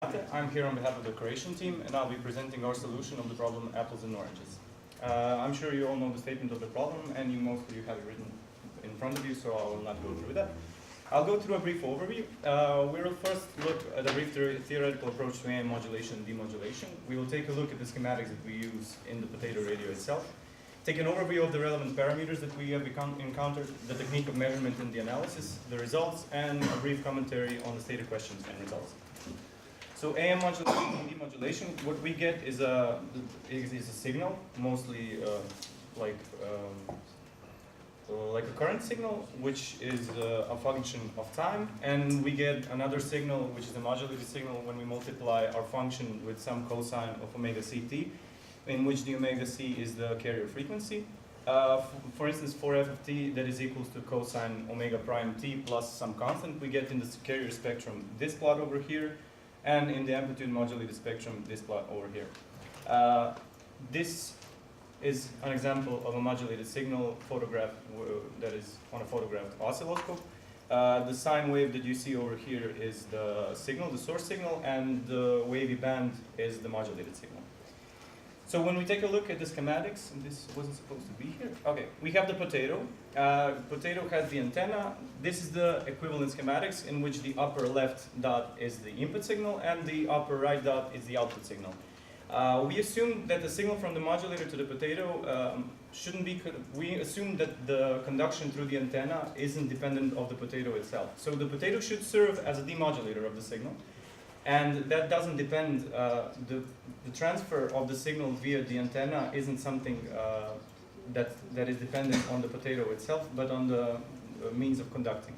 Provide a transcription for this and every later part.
I'm here on behalf of the Croatian team, and I'll be presenting our solution of the problem apples and oranges. I'm sure you all know the statement of the problem, and you mostly have it written in front of you, so I will not go through that. I'll go through a brief overview. We will first look at a brief theoretical approach to AM modulation and demodulation. We will take a look at the schematics that we use in the potato radio itself, take an overview of the relevant parameters that we have encountered, the technique of measurement and the analysis, the results, and a brief commentary on the stated questions and results. So AM modulation and demodulation, what we get is a signal, mostly like a current signal, which is a function of time, and we get another signal, which is a modulated signal, when we multiply our function with some cosine of omega ct, in which the omega c is the carrier frequency. For instance, for f of t, that is equals to cosine omega prime t plus some constant. We get in the carrier spectrum this plot over here, and in the amplitude modulated spectrum, this plot over here. This is an example of a modulated signal photograph that is on a photographed oscilloscope. The sine wave that you see over here is the signal, the source signal, and the wavy band is the modulated signal. So when we take a look at the schematics, and this wasn't supposed to be here. Okay, we have the potato. Potato has the antenna. This is the equivalent schematics in which the upper left dot is the input signal and the upper right dot is the output signal. We assume that the signal from the modulator to the potato shouldn't be, we assume that the conduction through the antenna isn't dependent of the potato itself. So the potato should serve as a demodulator of the signal. And that doesn't depend, the transfer of the signal via the antenna isn't something that is dependent on the potato itself, but on the means of conducting.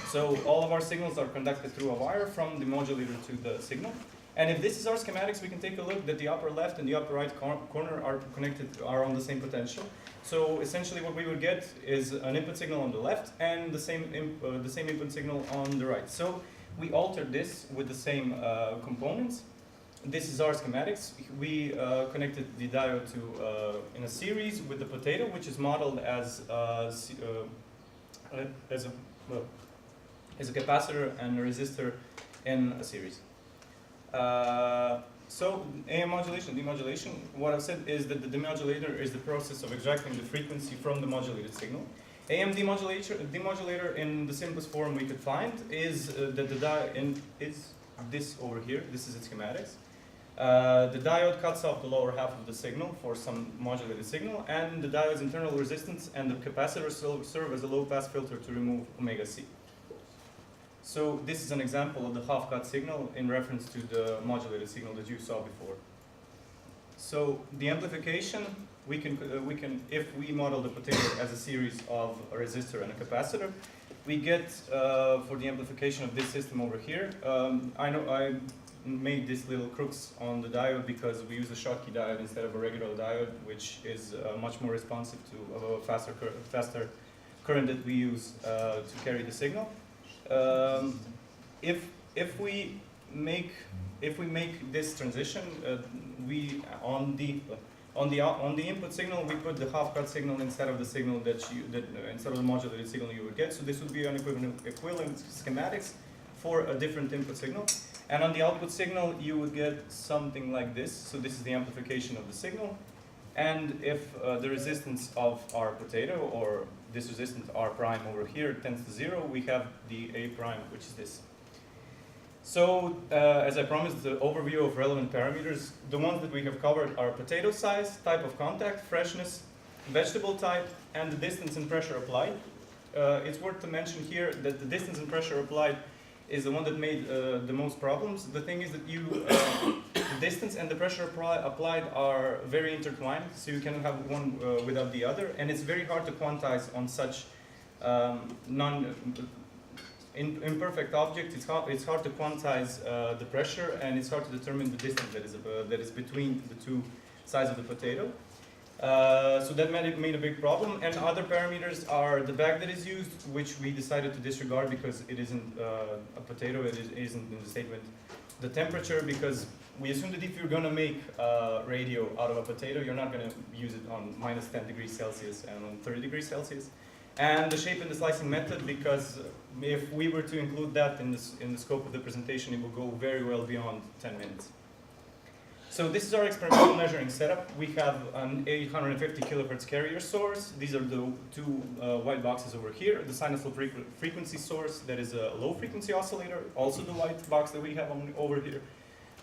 So all of our signals are conducted through a wire from the modulator to the signal. And if this is our schematics, we can take a look that the upper left and the upper right corner are on the same potential. So essentially what we would get is an input signal on the left and the same input signal on the right. So we altered this with the same components. This is our schematics. We connected the diode to in a series with the potato, which is modeled as a capacitor and a resistor in a series. So AM modulation, demodulation, what I've said is that the demodulator is the process of extracting the frequency from the modulated signal. AM demodulator in the simplest form we could find is that the diode is this over here. This is its schematics. The diode cuts off the lower half of the signal for some modulated signal, and the diode's internal resistance and the capacitor serve as a low-pass filter to remove omega c. So this is an example of the half-cut signal in reference to the modulated signal that you saw before. So the amplification, we can if we model the potato as a series of a resistor and a capacitor, we get for the amplification of this system over here. I know I made these little crooks on the diode because we use a Schottky diode instead of a regular diode, which is much more responsive to a faster current that we use to carry the signal. If we make this transition, we on the input signal we put the half-cut signal instead of the signal instead of the modulated signal you would get. So this would be an equivalent schematics for a different input signal. And on the output signal you would get something like this. So this is the amplification of the signal. And if the resistance of our potato, or this resistance R prime over here, tends to 0, we have the A prime, which is this. So, as I promised, the overview of relevant parameters, the ones that we have covered are potato size, type of contact, freshness, vegetable type, and the distance and pressure applied. It's worth to mention here that the distance and pressure applied is the one that made the most problems. The thing is that the distance and the pressure applied are very intertwined, so you cannot have one without the other, and it's very hard to quantize on such imperfect objects. It's hard to quantize the pressure, and it's hard to determine the distance that is between the two sides of the potato. So that made a big problem. And other parameters are the bag that is used, which we decided to disregard because it isn't a potato, it isn't in the statement. The temperature, because we assume that if you're going to make radio out of a potato, you're not going to use it on -10 degrees Celsius and on 30 degrees Celsius. and the shape and the slicing method, because if we were to include that in the scope of the presentation, it will go very well beyond 10 minutes. So this is our experimental measuring setup. We have an 850 kilohertz carrier source. These are the two white boxes over here. The sinusoidal frequency source, that is a low frequency oscillator, also the white box that we have over here.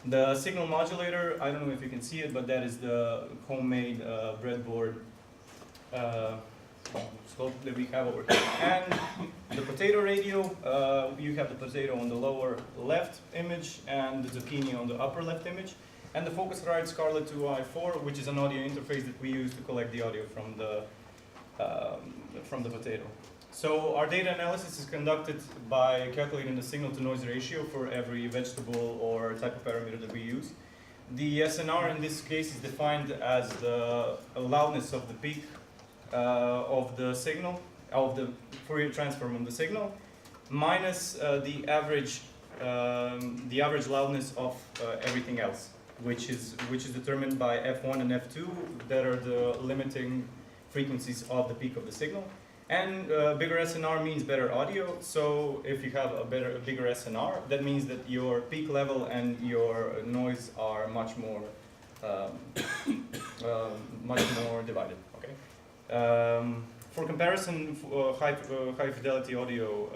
The signal modulator, I don't know if you can see it, but that is the homemade breadboard scope that we have over here. And the potato radio, you have the potato on the lower left image and the zucchini on the upper left image. And the Focusrite Scarlett 2i4, which is an audio interface that we use to collect the audio from the potato. So our data analysis is conducted by calculating the signal to noise ratio for every vegetable or type of parameter that we use. The SNR in this case is defined as the loudness of the peak of the signal, of the Fourier transform on the signal, minus the average loudness of everything else, which is determined by F1 and F2, that are the limiting frequencies of the peak of the signal. And bigger SNR means better audio. So if you have a bigger SNR, that means that your peak level and your noise are much more divided. Okay. For comparison, high fidelity audio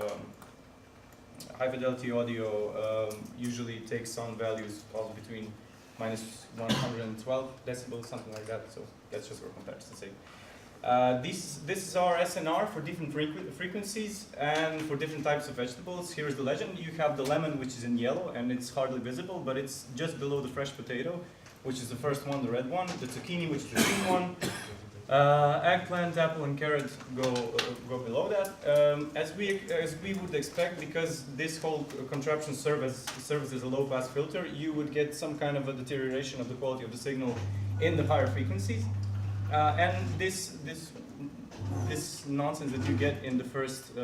usually takes sound values of between minus 112 decibels, something like that. So that's just for comparison's sake. This is our SNR for different frequencies and for different types of vegetables. Here is the legend. You have the lemon, which is in yellow, and it's hardly visible, but it's just below the fresh potato, which is the first one, the red one. The zucchini, which is the green one. Eggplant, apple, and carrot go below that. As we would expect, because this whole contraption serves as a low-pass filter, you would get some kind of a deterioration of the quality of the signal in the higher frequencies. And this nonsense that you get in the first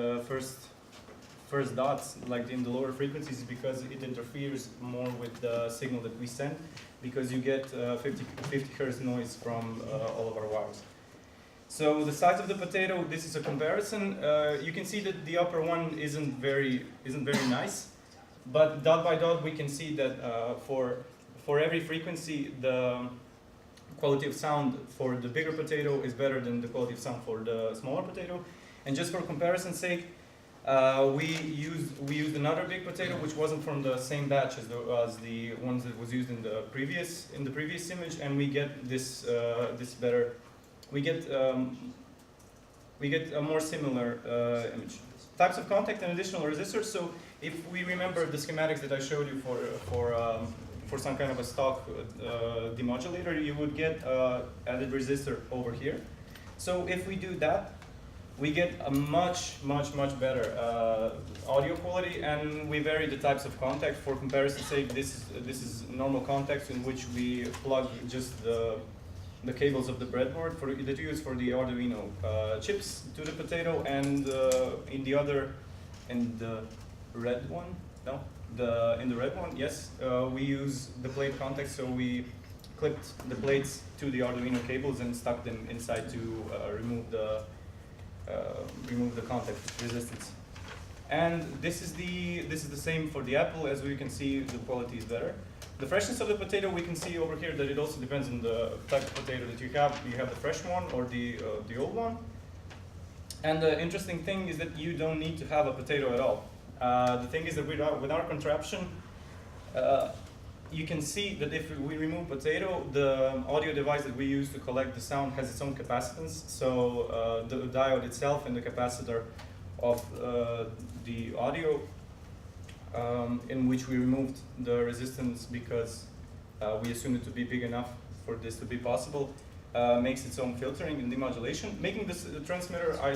dots, like in the lower frequencies, is because it interferes more with the signal that we send, because you get 50 hertz noise from all of our wires. So the size of the potato, this is a comparison. You can see that the upper one isn't very nice, but dot by dot we can see that for every frequency the quality of sound for the bigger potato is better than the quality of sound for the smaller potato. And just for comparison's sake, we used another big potato which wasn't from the same batch as the ones that was used in the previous image, and we get this better. We get a more similar image. Types of contact and additional resistors. So if we remember the schematics that I showed you for some kind of a stock demodulator, you would get added resistor over here. So if we do that, we get a much better audio quality, and we vary the types of contact. For comparison's sake, this is normal contacts in which we plug just the cables of the breadboard that you use for the Arduino chips to the potato, and in the red one, yes, we use the plate contacts. So we clipped the plates to the Arduino cables and stuck them inside to remove the contact resistance. And this is the same for the apple. As we can see, the quality is better. The freshness of the potato, we can see over here that it also depends on the type of potato that you have. You have the fresh one or the old one. And the interesting thing is that you don't need to have a potato at all. The thing is that with our contraption, you can see that if we remove potato, the audio device that we use to collect the sound has its own capacitance. So the diode itself and the capacitor of the audio, in which we removed the resistance because we assumed it to be big enough for this to be possible, makes its own filtering and demodulation. Making this transmitter, I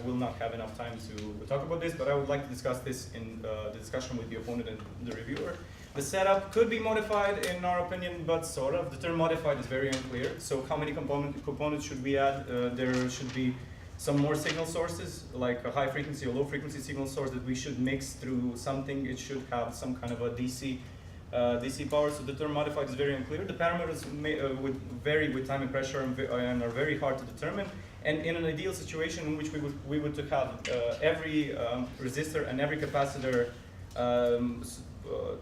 will not have enough time to talk about this, but I would like to discuss this in the discussion with the opponent and the reviewer. The setup could be modified in our opinion, but sort of. The term modified is very unclear. So how many components should we add? There should be some more signal sources, like a high frequency or low frequency signal source that we should mix through something. It should have some kind of a DC power. So the term modified is very unclear. The parameters would vary with time and pressure and are very hard to determine. And in an ideal situation in which we would to have every resistor and every capacitor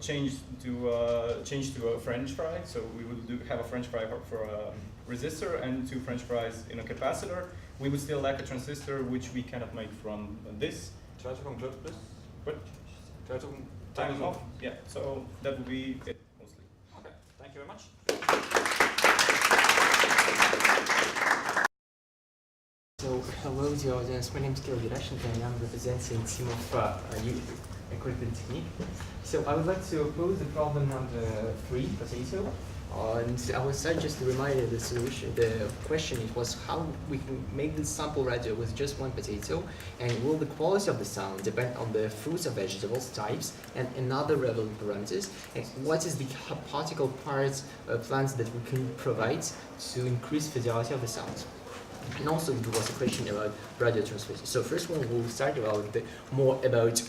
change to a French fry. So we would have a French fry for a resistor and 2 French fries in a capacitor. We would still lack a transistor, which we cannot make from this. What? Time off. Yeah. So that would be it mostly. Okay. Thank you very much. So, hello to your audience. My name is Kirill Gerashchenko and I'm representing the team of new equipment technique. So, I would like to pose the problem number 3, potato. And I would start just to remind you the solution. The question it was how we can make this sample radio with just 1 potato, and will the quality of the sound depend on the fruits or vegetables types and another relevant parameters, and what is the hypothetical parts plants that we can provide to increase fidelity of the sound. And also there was a question about radio transmission. So first one we'll start about more about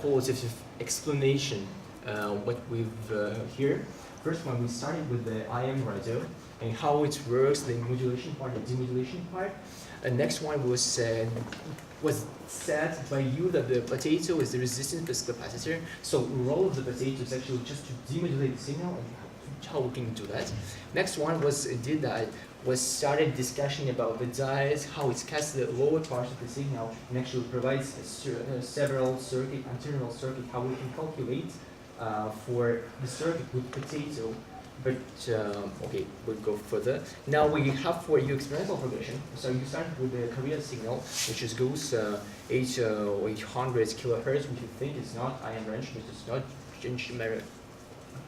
qualitative explanation what we've here. First one, we started with the IM radio and how it works, the modulation part, the demodulation part. And next one was said by you that the potato is the resistance plus capacitor. So the role of the potato is actually just to demodulate the signal and how we can do that. Next one was started discussion about the diet, how it casts the lower part of the signal and actually provides several circuit, internal circuit, how we can calculate for the circuit with potato, but okay, we'll go further. Now we have for you experimental progression. So you start with the carrier signal, which is goes 800 kilohertz, which you think is not IM range, but it's not change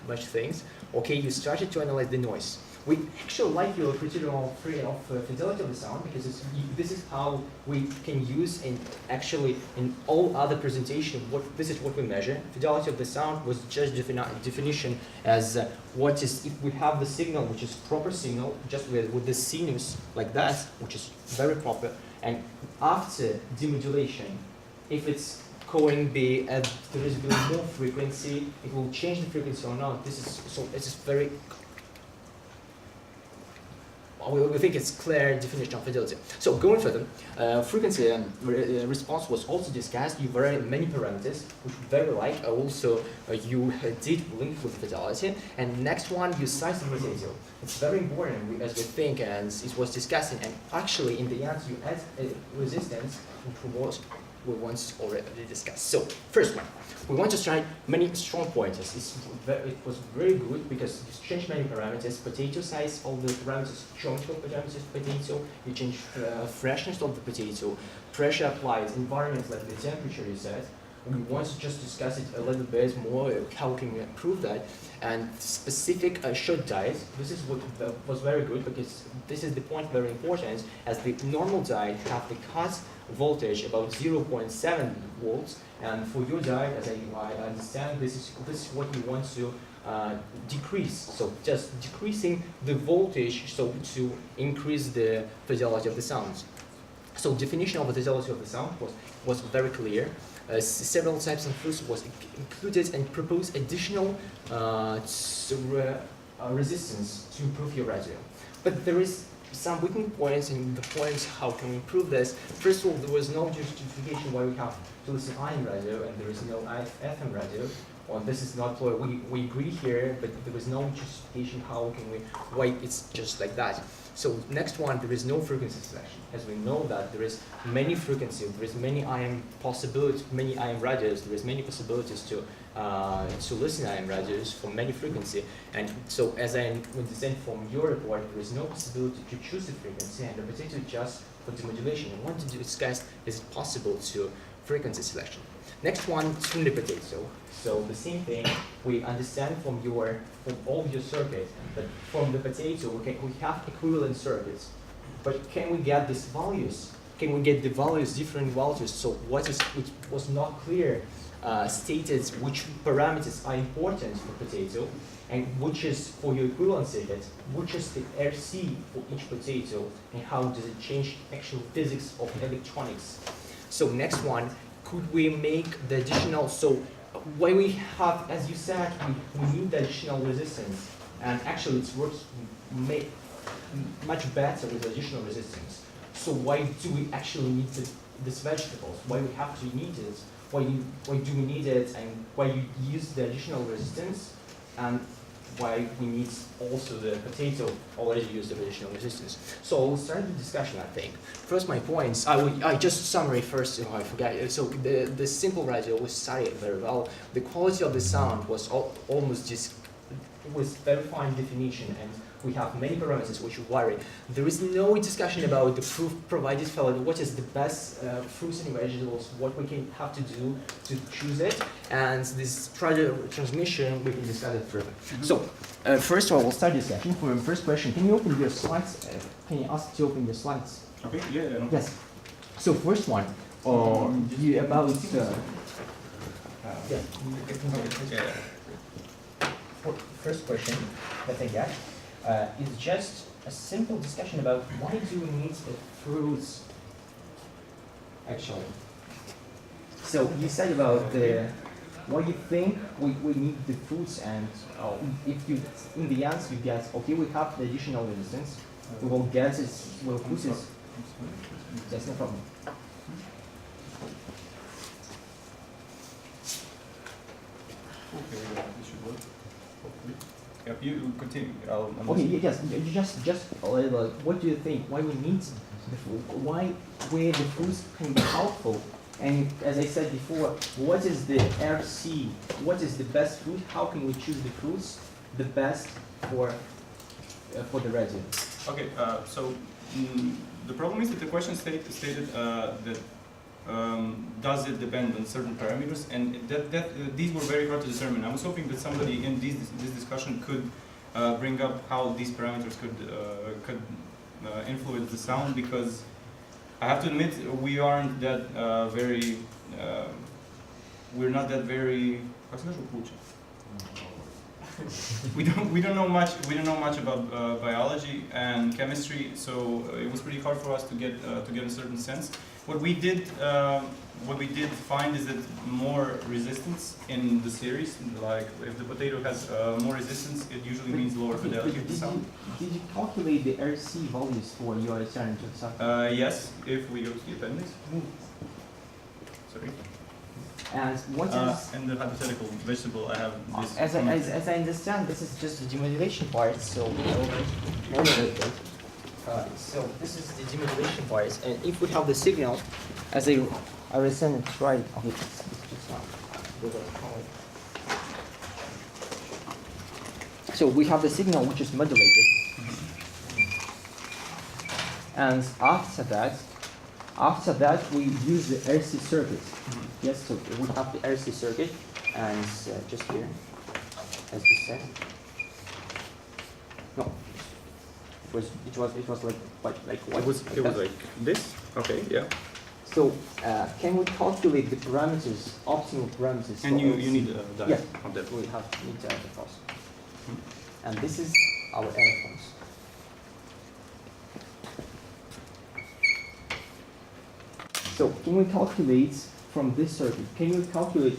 much things. Okay, you started to analyze the noise. We actually like your criterion of fidelity of the sound because this is how we can use in all other presentation. This is what we measure. Fidelity of the sound was just definition as what is if we have the signal which is proper signal just with the sinus like that, which is very proper, and after demodulation, if it's going to be there is more frequency, it will change the frequency or not. This is so it is very. We think it's clear definition of fidelity. So going further, frequency and response was also discussed. You vary many parameters, which we very like. Also, you did link with fidelity. And next one, you size the potato. It's very important as we think, and it was discussing. And actually, in the end, you add resistance, which we once already discussed. So first one, we want to try many strong pointers. It was very good because you change many parameters, potato size, all the parameters, geometrical parameters, potato, you change freshness of the potato, pressure applied, environment like the temperature is set. We want to just discuss it a little bit more, how can we improve that, and specific short diet. This is what was very good because this is the point very important, as the normal diet have the cut voltage about 0.7 volts, and for your diet, as I understand, this is what we want to decrease. So just decreasing the voltage, so to increase the fidelity of the sound. So definition of the fidelity of the sound was very clear. Several types of fruits was included and proposed additional resistance to improve your radio. But there is some weakening points, and the points how can we improve this. First of all, there was no justification why we have to listen IM radio and there is no FM radio. Well, this is not we agree here, but there is no justification how can we why it's just like that. So next one, there is no frequency selection, as we know that there is many frequencies, there is many IM possibilities, many IM radios, there is many possibilities to listen IM radios for many frequency, and so as I understand from your report, there is no possibility to choose the frequency, and the potato just for demodulation. I want to discuss is it possible to frequency selection. Next one, tune the potato. So the same thing, we understand from all your circuits that from the potato we have equivalent circuits. But can we get these values? Can we get the values, different values? So which was not clear stated which parameters are important for potato and which is for your equivalent circuit, which is the RC for each potato, and how does it change actual physics of electronics. So next one, could we make the additional, so when we have, as you said, we need the additional resistance, and actually it works much better with additional resistance. So why do we actually need this vegetables? Why we have to need it? Why do we need it? And why you use the additional resistance? And why we need also the potato already used the additional resistance. So we'll start the discussion, I think. First, my points. I just summary first. Oh, I forgot. So the simple radio was studied very well. The quality of the sound was almost just with very fine definition, and we have many parameters which vary. There is no discussion about the proof provided fidelity. What is the best fruits and vegetables? What we can have to do to choose it, and this transmission we can discuss it further. So first of all, we'll start the session. For the first question, can you open your slides? Can you ask to open your slides? Okay. Yeah. No. Yes. So first one, you about first question that I got is just a simple discussion about why do we need the fruits actually. So you said about why you think we need the fruits, and if you in the answer you get okay, we have the additional resistance, we will get it, we'll put it. That's no problem. Okay, this should work. Hopefully. Yeah, you continue. Okay, yes, just a little. What do you think? Why we need the food? Why where the foods can be helpful? And as I said before, what is the RC? What is the best food? How can we choose the fruits the best for the resin? Okay, so the problem is that the question stated that does it depend on certain parameters, and these were very hard to determine. I was hoping that somebody in this discussion could bring up how these parameters could influence the sound, because I have to admit we aren't that we're not that very. We don't know much about biology and chemistry, so it was pretty hard for us to get a certain sense. What we did find is that more resistance in the series, like if the potato has more resistance, it usually means lower fidelity of the sound. Did you calculate the RC values for your alternative sound? Yes, if we go to the appendix. Sorry. And what is and the hypothetical vegetable? I have this. As I understand, this is just the demodulation part. So so this is the demodulation part, and if we have the signal, as I will send it right. Okay, it's just not. So we have the signal which is modulated, and after that we use the RC circuit. Yes, so we have the RC circuit, and just here, as we said. No, it was like what? It was like this. Okay, yeah. So can we calculate the parameters, optimal parameters? And you need that. Yeah, of that. we need that first. And this is our electrons. So can we calculate from this circuit? Can you calculate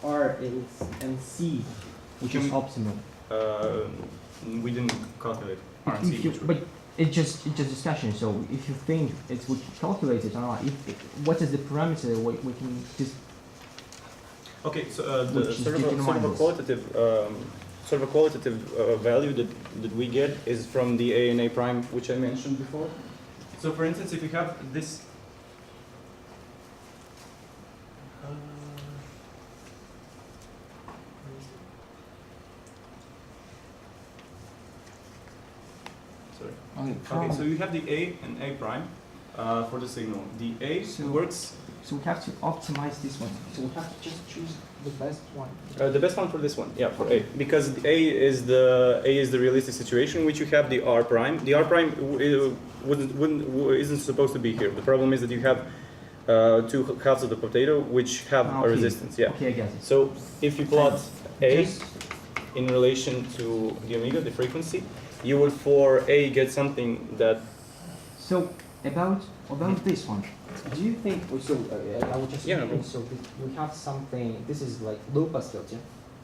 R and C, which is optimal? We didn't calculate R and C. But it's just discussion. So if you think it's we calculate it or not, what is the parameter we can just? Okay, so the sort of a qualitative value that we get is from the A and A prime, which I mentioned before. So for instance, if we have this. Okay, so you have the A and A prime for the signal. The A works. So we have to optimize this one. So we have to just choose the best one. The best one for this one, yeah, for A, because the A is the realistic situation in which you have the R prime. The R prime isn't supposed to be here. The problem is that you have two halves of the potato which have a resistance. Yeah. Okay, I get it. So if you plot A in relation to the omega, the frequency, you will for A get something that. So about this one, do you think? So I would just so we have something. This is like low pass filter.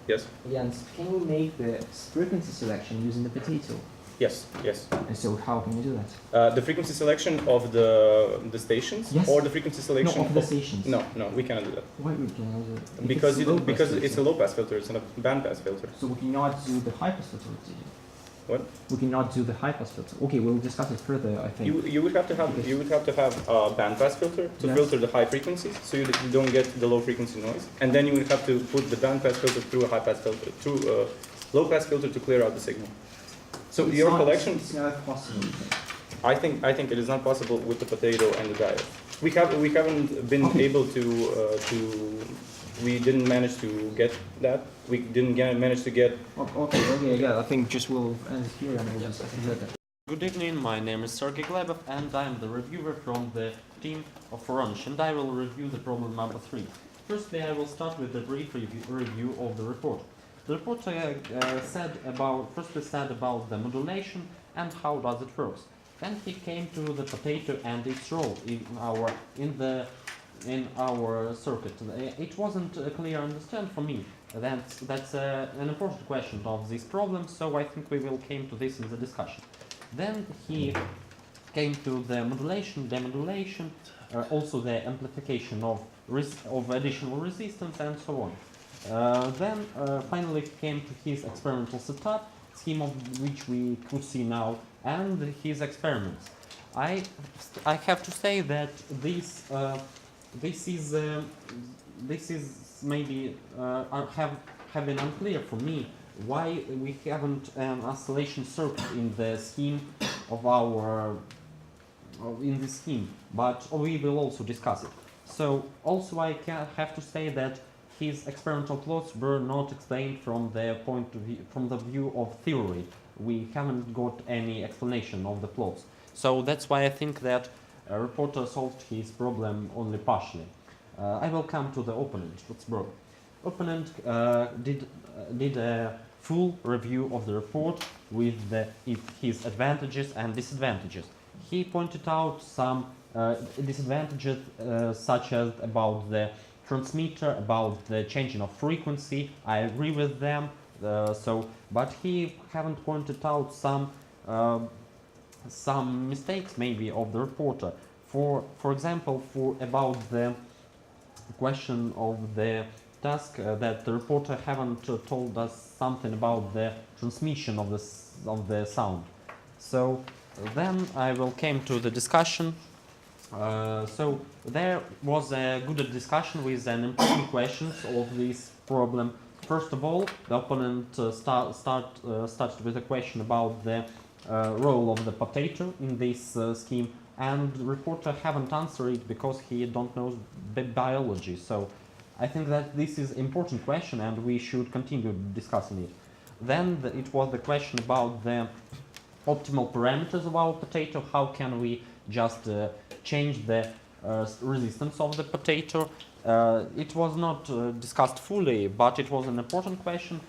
Yes. And can we make the frequency selection using the potato? Yes, yes. And so how can you do that? The frequency selection of the stations, Yes. or the frequency selection No, of the stations. No, we cannot do that. Why we cannot do that? If Because it's a low-pass because filter. it's a low pass filter, it's not a band pass filter. So we cannot do the high pass filter. What? We cannot do the high pass filter. Okay, we'll discuss it further, I think. You would have to have a band pass filter to Yes. filter the high frequencies, so you don't get the low frequency noise, and then you would have to put the band pass filter through a high pass filter, through a low pass filter to clear out the signal. So It's your not- collection, It's not possible. I think it is not possible with the potato and the diode. We haven't been Okay. able we didn't manage to get that. We didn't manage to get. Okay, yeah, I think just we'll end here and we'll just do that. Good evening, my name is Sergey Glebov and I am the reviewer from the team of Freshness, and I will review the problem number 3. Firstly, I will start with a brief review of the report. The report said about the modulation and how does it works. Then he came to the potato and its role in our circuit. It wasn't clear understand for me. That's an important question of this problem, so I think we will came to this in the discussion. Then he came to the modulation, demodulation, also the amplification of additional resistance and so on. Then finally he came to his experimental setup, scheme of which we could see now, and his experiments. I have to say that this is maybe have been unclear for me why we haven't an oscillation circuit in the scheme of our in this scheme, but we will also discuss it. So also I have to say that his experimental plots were not explained from the view of theory. We haven't got any explanation of the plots. So that's why I think that a reporter solved his problem only partially. I will come to the opponent. Opponent did a full review of the report with his advantages and disadvantages. He pointed out some disadvantages such as about the transmitter, about the changing of frequency. I agree with them. But he haven't pointed out some mistakes maybe of the reporter. For example, about the question of the task that the reporter haven't told us something about the transmission of the sound. So then I will came to the discussion. So there was a good discussion with an important questions of this problem. First of all, the opponent started with a question about the role of the potato in this scheme, and the reporter haven't answered it because he don't know biology. So I think that this is important question and we should continue discussing it. Then it was the question about the optimal parameters of our potato. How can we just change the resistance of the potato? It was not discussed fully, but it was an important question.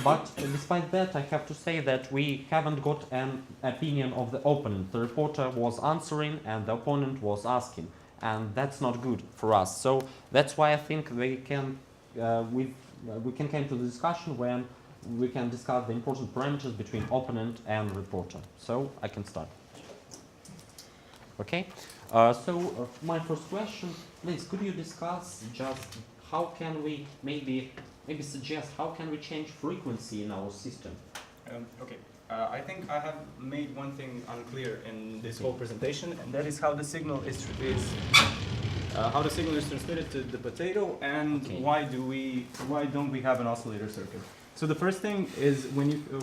But despite that, I have to say that we haven't got an opinion of the opponent. The reporter was answering and the opponent was asking, and that's not good for us. So that's why I think we can come to the discussion when we can discuss the important parameters between opponent and reporter. So I can start. Okay. My first question, please, could you discuss just how can we maybe suggest how can we change frequency in our system? Okay. I think I have made one thing unclear in this whole presentation, and that is how the signal is transmitted to the potato, and Okay. why don't we have an oscillator circuit? So the first thing is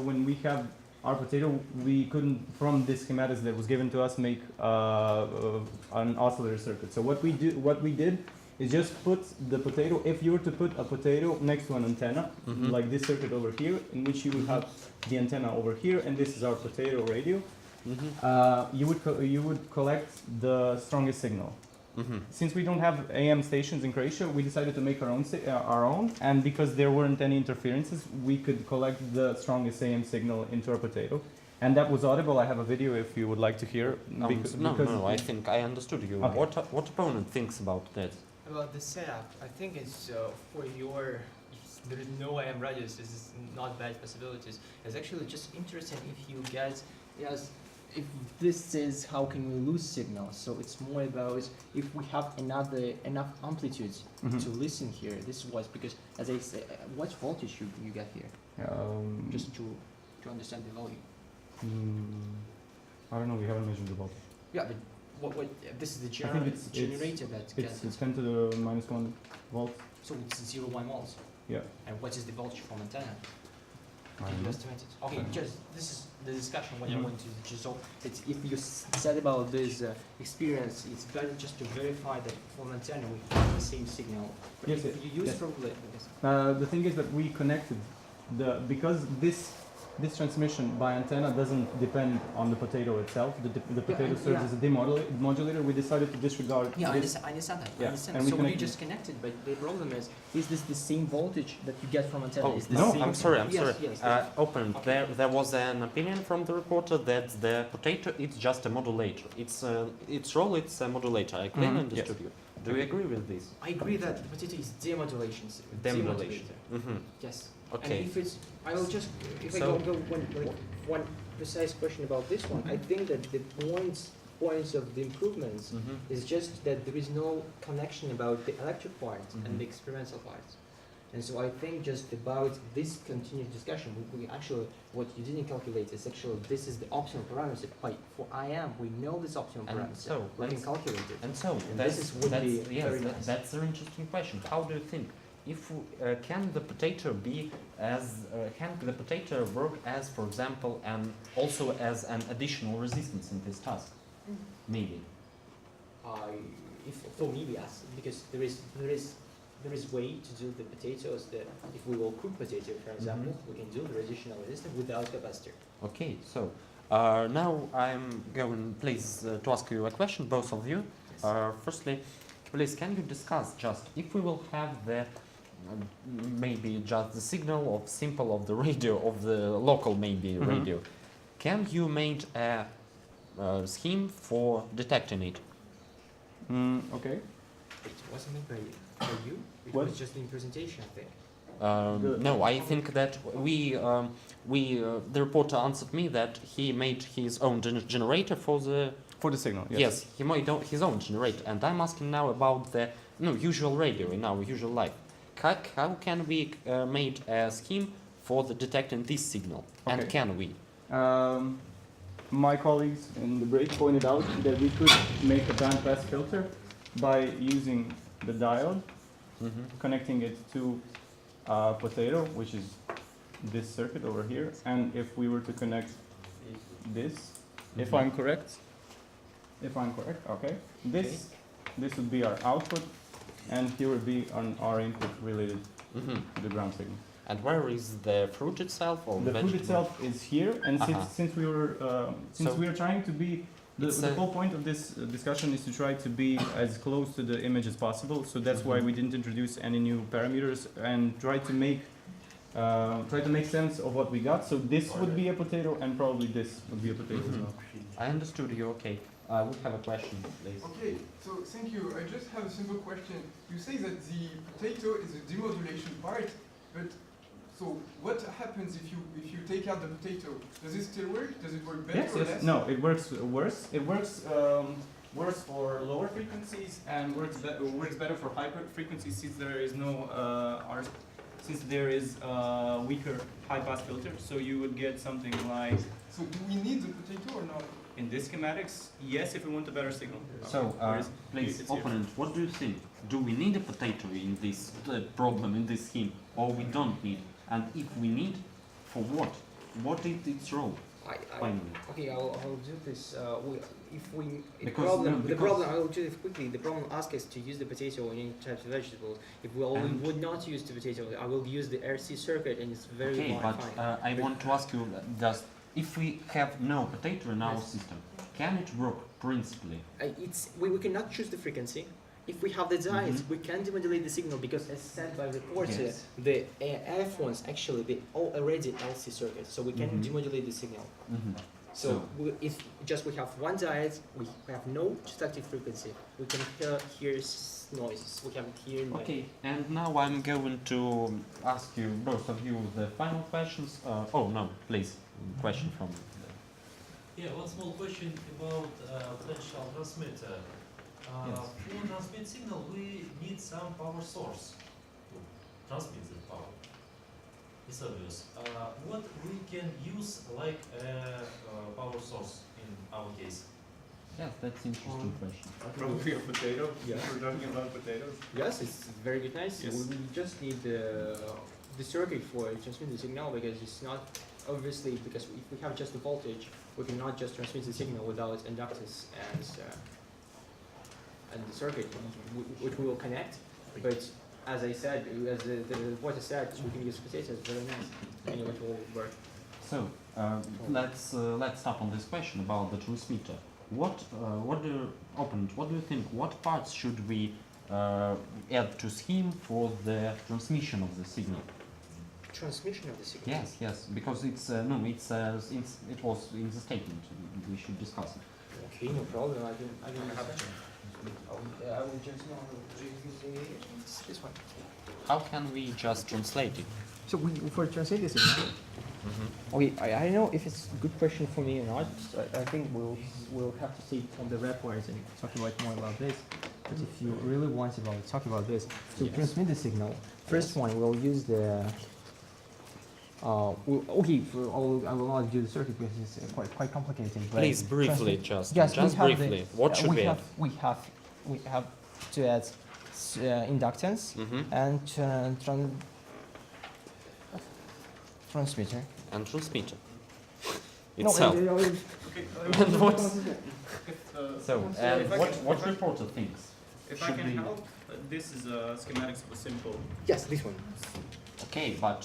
when we have our potato, we couldn't, from this schematics that was given to us, make an oscillator circuit. So what we did is just put the potato. If you were to put a potato next to an antenna, Mhm. like this circuit over here, in which you would have the antenna over here, and this is our potato radio, you would collect the strongest signal. Since we don't have AM stations in Croatia, we decided to make our own, and because there weren't any interferences, we could collect the strongest AM signal into our potato. And that was audible. I have a video if you would like to hear. No, I think I understood you. Okay. What opponent thinks about that? About the setup, I think it's for your there is no AM radius. This is not bad possibilities. It's actually just interesting if you guys, yes, if this is how can we lose signals. So it's more about if we have enough amplitudes to listen here. This was because, as I say, what voltage you get here? Just to understand the volume. I don't know. We haven't measured the voltage. Yeah, but what this is the I think it's generator that gets it's 10 to the minus 1 volts. So it's 0.1 volts. Yeah. And what is the voltage from antenna? I Can don't you know. estimate it? Okay, just this is the discussion what I want to just so it's if you said about this experience, it's better just to verify that from antenna we have the same signal. But Yes, if you use yes. probably The thing is that we connected because this transmission by antenna doesn't depend on the potato itself. The potato serves as a demodulator. We decided to disregard yeah, this. I understand that. Yeah, I understand. and we So we connected just connected, but the problem is this the same voltage that you get from antenna? Oh, Is the no, same I'm sorry. Yes, yes. Open. Okay. There was an opinion from the reporter that the potato it's just a modulator. Its role it's a modulator. I clearly understood you. Do you agree with this? I agree that the potato is demodulation. Demodulation. Yes. Okay. And if it's, I will just, if So- I go one precise question about this one, I think that the points of the improvements is just that there is no connection about the electric part and the experimental part. And so I think just about this continuous discussion, we actually, what you didn't calculate is actually this is the optimal parameter. For IM, we know this optimal And parameter. so we can let's- calculate it. And so And that's, this is would that's, be yes, very that- nice. that's an interesting question. How do you think? If can the potato be as can the potato work as, for example, and also as an additional resistance in this task? Maybe. If for me, yes, because there is way to do the potatoes that if we will cook potato, for example, we can do the additional resistance without capacitor. Okay, so now I'm going, please, to ask you a question, both of you. Firstly, please, can you discuss just if we will have the maybe just the signal of simple of the radio of the local maybe radio, can you make a scheme for detecting it? Okay. It wasn't made by you. It What? was just in presentation, I think. No, I think that the reporter answered me that he made his own generator for the signal. yes, he made his own generator, and I'm asking now about the usual radio in our usual life. How can we make a scheme for the detecting this signal? Okay. And can we? My colleagues in the break pointed out that we could make a bandpass filter by using the diode, connecting it to a potato, which is this circuit over here, and if we were to connect this, if I'm correct, okay, this would be our output, and here would be our input related to the ground signal. And where is the fruit itself, or The fruit itself is here, and since we were trying to be the whole point of this discussion is to try to be as close to the image as possible. So that's why we didn't introduce any new parameters and try to make sense of what we got. So this would be a potato, and probably this would be a potato as well. I understood you. Okay. We have a question, please. Okay, so thank you. I just have a simple question. You say that the potato is a demodulation part, but so what happens if you take out the potato? Does it still work? Does it work better or less? No, it works worse. It works worse for lower frequencies and works better for high frequencies since there is no since there is weaker high pass filter. So you would get something like. So do we need the potato or not? In this schematics, yes, if we want a better signal. So, please, opponent, what do you think? Do we need a potato in this problem, in this scheme, or we don't need? And if we need, for what? What is its role? Finally. Okay, I'll do this. The Because- problem, I will do it quickly. The problem asks us to use the potato in any types of vegetables. If we would not use the potato, I will use the RC circuit, and it's very Okay, but fine. I want to ask you, just if we have no potato in our system, can it work principally? We cannot choose the frequency. If we have the diodes, we can demodulate the signal because, as said by the reporter, the F ones actually they all already LC circuits, so we can demodulate the signal. So if just we have one diode, we have no static frequency. We can hear noises. We can hear noise. Okay, and now I'm going to ask you, both of you, the final questions. Oh no, please, question from. Yeah, one small question about potential transmitter. Yes. To transmit signal, we need some power source to transmit the power. It's obvious. What we can use like a power source in our case? Yes, that's interesting question. Probably a potato. Yeah. We're talking about potatoes. Yes, it's very good. Nice. Yes. We just need the circuit for transmitting the signal because it's not obviously because if we have just the voltage, we cannot just transmit the signal without inductance and the circuit which we will connect. But as I said, as the reporter said, we can use potatoes. Very nice, and it will work. So let's stop on this question about the transmitter. What do you think? What parts should we add to scheme for the transmission of the signal? Transmission of the signal. Yes, yes, because it was in the statement. We should discuss it. Okay, no problem. I don't have to. I will just use this one. How can we just translate it? So for translate this signal. Okay, I don't know if it's a good question for me or not. I think we'll have to see on the reports and talk more about this. But if you really want to talk about this, to transmit the signal, first one we'll use the. I will not do the circuit because it's quite complicated. But Please briefly, just briefly. What should we add? We have to add inductance and transmitter. And transmitter. No, Itself. Okay. And what? If, So, and if I what can- what if I- reporter thinks? If I Should can we- help, this is schematics of a simple this one. Okay, but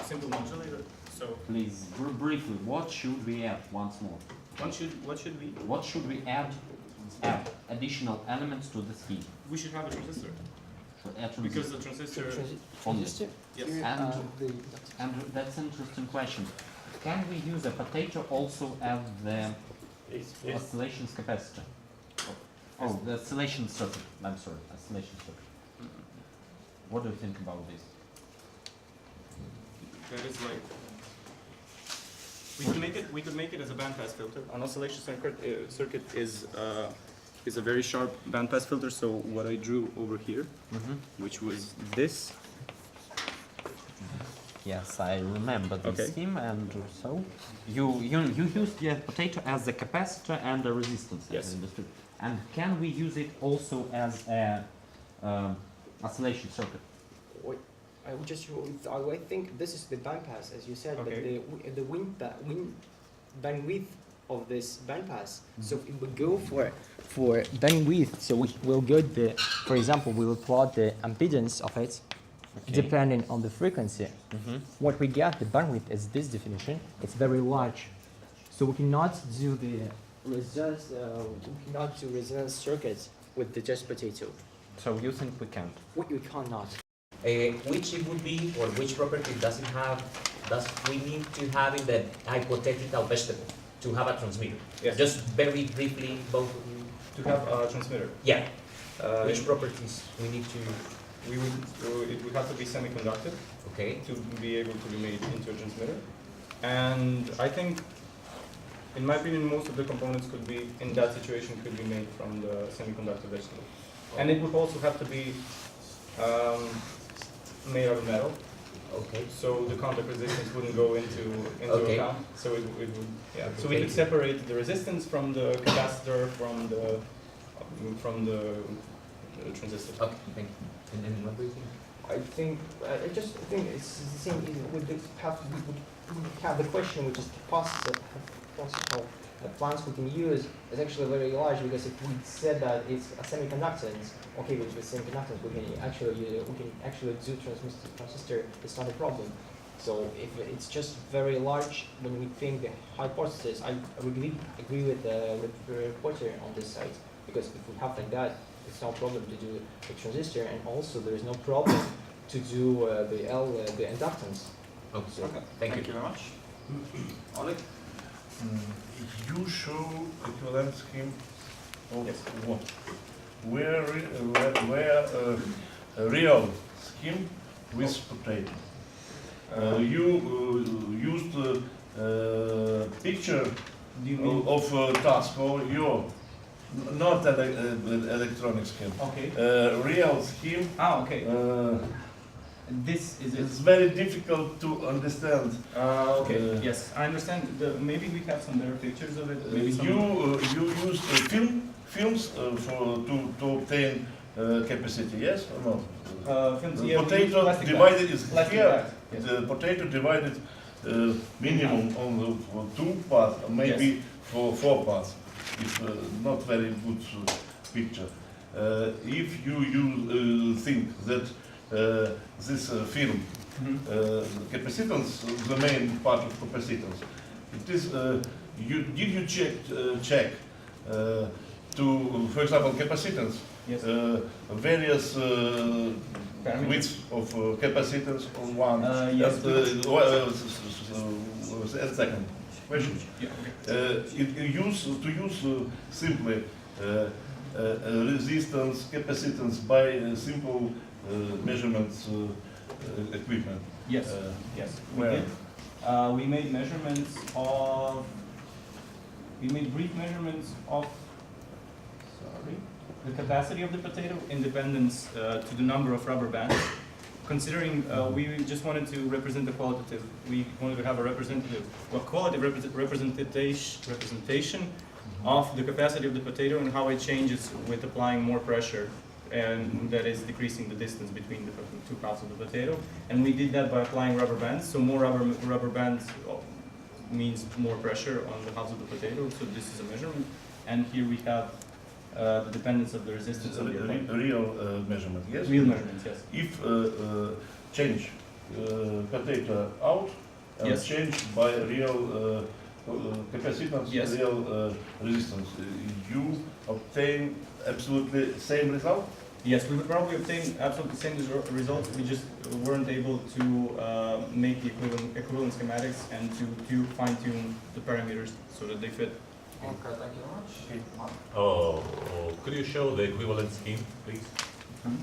simple modulator. So please briefly, what should we add once more? what should we? What should we add additional elements to the scheme? We should have a transistor Add because the transistor. only. Yes. And that's an interesting question. Can we use a potato also as the oscillations capacitor? Oh, the oscillation circuit. I'm sorry, oscillation circuit. What do you think about this? That is like. We could make it as a bandpass filter. An oscillation circuit is a very sharp bandpass filter. So what I drew over here, which was this. Yes, I remember the Okay. scheme, and so you used the potato as a capacitor and a resistance. as Yes. I understood. And can we use it also as a oscillation circuit? I think this is the bandpass, as you said, Okay. but the wind bandwidth of this bandpass. So if we go for bandwidth, so we will go for example, we will plot the impedance of it, depending on the frequency. What we get, the bandwidth is this definition. It's very large, so we cannot do the resonance circuits with the just potato. So you think we can't? We cannot. Which it would be, or which property does we need to have in the hypothetical vegetable to have a transmitter? Yes. Just very briefly, both of you. To have a transmitter. Yeah. Which properties we need to? It would have to be semiconductor Okay. to be able to be made into a transmitter. And I think, in my opinion, most of the components could be, in that situation, could be made from the semiconductor vegetable. And it would also have to be made out of metal. Okay. So the contact resistance wouldn't go into Okay. account. So it would, yeah. So we Thank could you. separate the resistance from the capacitor from the transistor. Okay. Thank you. And then what do you think? I think it's the same. We would have the question, which is the possible plants we can use is actually very large because if we said that it's a semiconductance, okay, which with semiconductance we can actually do transistor. It's not a problem. So if it's just very large, when we think the hypothesis, I really agree with the reporter on this side because if we have like that, it's no problem to do the transistor, and also there is no problem to do the inductance. Okay. Okay. Thank you. very much. Oleg? You show equivalent scheme of Yes. what? Where a real scheme with potato. You used picture Do you mean? of task or your not electronic scheme. Okay. Real scheme. Okay. This is it. It's very difficult to understand. Okay. Yes, I understand. Maybe we have some better pictures of it. Maybe some. You use films to obtain capacity, yes or no? Films, yeah, we use Potato plastic divided bags. is Plastic here. bags, yes. The potato divided minimum on the for 2 parts, maybe for 4 parts. It's not very good picture. If you think that this film Mhm. capacitance, the main part of capacitance, it is did you check to, for example, capacitance, Yes. various Parameters. widths of capacitance on one. Yes. And second question. Yeah. Okay. To use simply resistance, capacitance by simple measurements equipment. Yes. Yes. We Where? did. We made measurements of. We made brief measurements of. Sorry. The capacity of the potato, independence to the number of rubber bands. Considering we just wanted to represent the qualitative, we wanted to have a qualitative representation of the capacity of the potato and how it changes with applying more pressure, and that is decreasing the distance between the two halves of the potato. And we did that by applying rubber bands. So more rubber bands means more pressure on the halves of the potato. So this is a measurement, and here we have the dependence of the resistance of the electrode. Real measurement, yes? Real measurements, yes. If change potato out and Yes. change by real capacitance, Yes. real resistance, you obtain absolutely same result? Yes, we would probably obtain absolutely the same results. We just weren't able to make the equivalent schematics and to fine-tune the parameters so that they fit. Okay, thank you very much. Okay. Mark? Could you show the equivalent scheme, please? Mhm.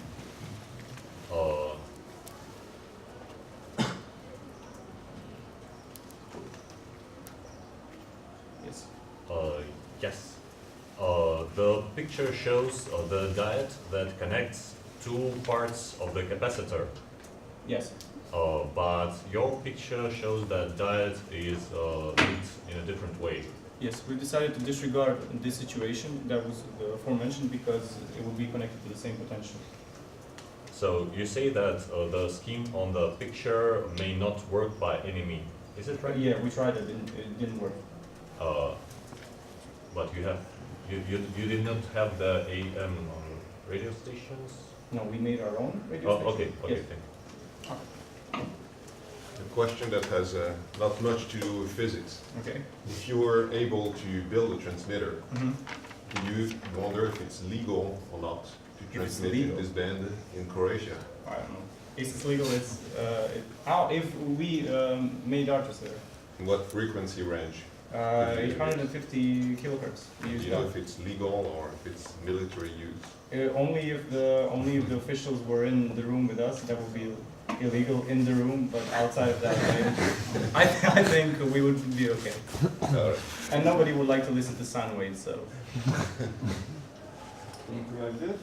Yes. Yes. The picture shows the diode that connects 2 parts of the capacitor. Yes. But your picture shows that diode is lit in a different way. Yes, we decided to disregard this situation that was aforementioned because it would be connected to the same potential. So you say that the scheme on the picture may not work by any means. Is it right? Yeah, we tried it, it didn't work. But you did not have the AM on radio stations? No, we made our own radio Oh, station. okay, okay, Yes. thank you. A question that has not much to do with physics. Okay. If you were able to build a transmitter, Mm-hmm. do you wonder if it's legal or not to it's transmit in legal? this band in Croatia? I don't know. If it's legal, it's if we made our transmitter. In what frequency range? 850 kilohertz. We Do use you know that. if it's legal or if it's military use? Only if the officials were in the room with us, that would be illegal in the room. But outside of that, I think we would be okay. All right. And nobody would like to listen to sound waves, so. Like this,